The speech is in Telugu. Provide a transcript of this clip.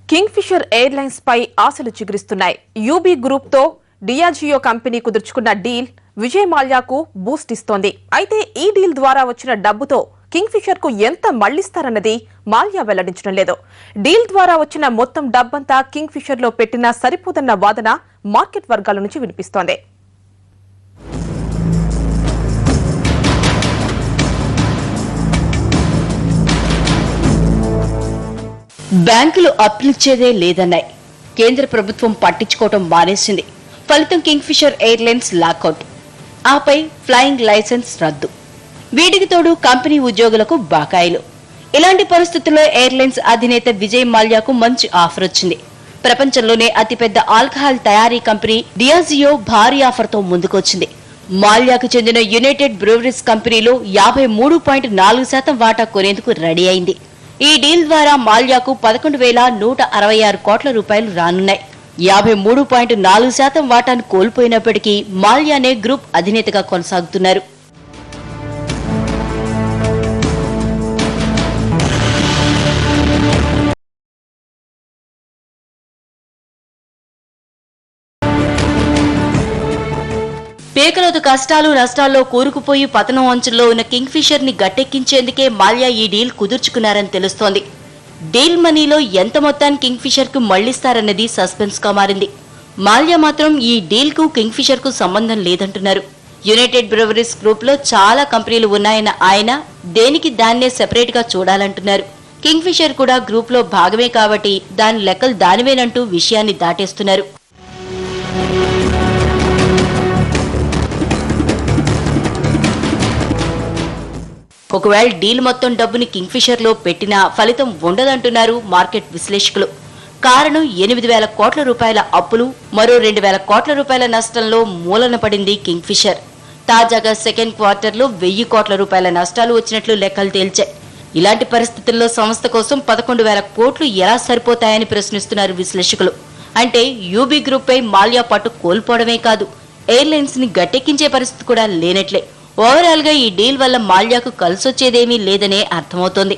కింగ్ఫిషర్ ఎయిర్లైన్స్ పై ఆశలు చిగురిస్తున్నాయి. యూబీ గ్రూప్ తో డియాజియో కంపెనీ కుదుర్చుకున్న డీల్ విజయ్ మాల్యాకు బూస్ట్ ఇస్తోంది. అయితే ఈ డీల్ ద్వారా వచ్చిన డబ్బుతో కింగ్ఫిషర్ కు ఎంత మళ్లిస్తారన్నది మాల్యా వెల్లడించడం లేదు. డీల్ ద్వారా వచ్చిన మొత్తం డబ్బంతా కింగ్ఫిషర్ లో పెట్టినా సరిపోదన్న వాదన మార్కెట్ వర్గాల నుంచి వినిపిస్తోంది. బ్యాంకులు అప్పులిచ్చేదే లేదన్నాయి. కేంద్ర ప్రభుత్వం పట్టించుకోవడం మానేసింది. ఫలితం కింగ్ఫిషర్ ఎయిర్లైన్స్ లాకౌట్, ఆపై ఫ్లయింగ్ లైసెన్స్ రద్దు. వీటికి తోడు కంపెనీ ఉద్యోగులకు బకాయిలు. ఇలాంటి పరిస్థితుల్లో ఎయిర్లైన్స్ అధినేత విజయ్ మాల్యాకు మంచి ఆఫర్ వచ్చింది. ప్రపంచంలోనే అతిపెద్ద ఆల్కహాల్ తయారీ కంపెనీ డియాజియో భారీ ఆఫర్తో ముందుకొచ్చింది. మాల్యాకు చెందిన యునైటెడ్ బ్రూవరీస్ కంపెనీలో 53.4% వాటా కొనేందుకు రెడీ అయింది. ఈ డీల్ ద్వారా మాల్యాకు 11,166 కోట్ల రూపాయలు రానున్నాయి. 53.4% వాటాను కోల్పోయినప్పటికీ మాల్యానే గ్రూప్ అధినేతగా కొనసాగుతున్నారు. పేకలోతు కష్టాలు నష్టాల్లో కూరుకుపోయి పతనం అంచుల్లో ఉన్న కింగ్ఫిషర్ ని గట్టెక్కించేందుకే మాల్యా ఈ డీల్ కుదుర్చుకున్నారని తెలుస్తోంది. డీల్ మనీలో ఎంత మొత్తాన్ని కింగ్ఫిషర్ కు మళ్లిస్తారన్నది సస్పెన్స్ గా మారింది. మాల్యా మాత్రం ఈ డీల్ కు కింగ్ఫిషర్ కు సంబంధం లేదంటున్నారు. యునైటెడ్ బ్రూవరీస్ గ్రూప్ లో చాలా కంపెనీలు ఉన్నాయన్న ఆయన దేనికి దాన్నే సెపరేట్ గా చూడాలంటున్నారు. కింగ్ఫిషర్ కూడా గ్రూప్ లో భాగమే కాబట్టి దాని లెక్కలు దానివేనంటూ విషయాన్ని దాటేస్తున్నారు. ఒకవేళ డీల్ మొత్తం డబ్బుని కింగ్ఫిషర్ లో పెట్టినా ఫలితం ఉండదంటున్నారు మార్కెట్ విశ్లేషకులు. కారణం 8,000 కోట్ల రూపాయల అప్పులు, మరో 2,000 కోట్ల రూపాయల నష్టంలో మూలన పడింది కింగ్ఫిషర్. తాజాగా సెకండ్ క్వార్టర్లో 1,000 కోట్ల రూపాయల నష్టాలు వచ్చినట్లు లెక్కలు తేల్చాయి. ఇలాంటి పరిస్థితుల్లో సంస్థ కోసం 11,000 కోట్లు ఎలా సరిపోతాయని ప్రశ్నిస్తున్నారు విశ్లేషకులు. అంటే యూబీ గ్రూప్ పై మాల్యా పట్టు కోల్పోవడమే కాదు, ఎయిర్లైన్స్ ని గట్టెక్కించే పరిస్థితి కూడా లేనట్లే. ఓవరాల్ గా ఈ డీల్ వల్ల మాల్యాకు కలిసొచ్చేదేమీ లేదనే అర్థమవుతోంది.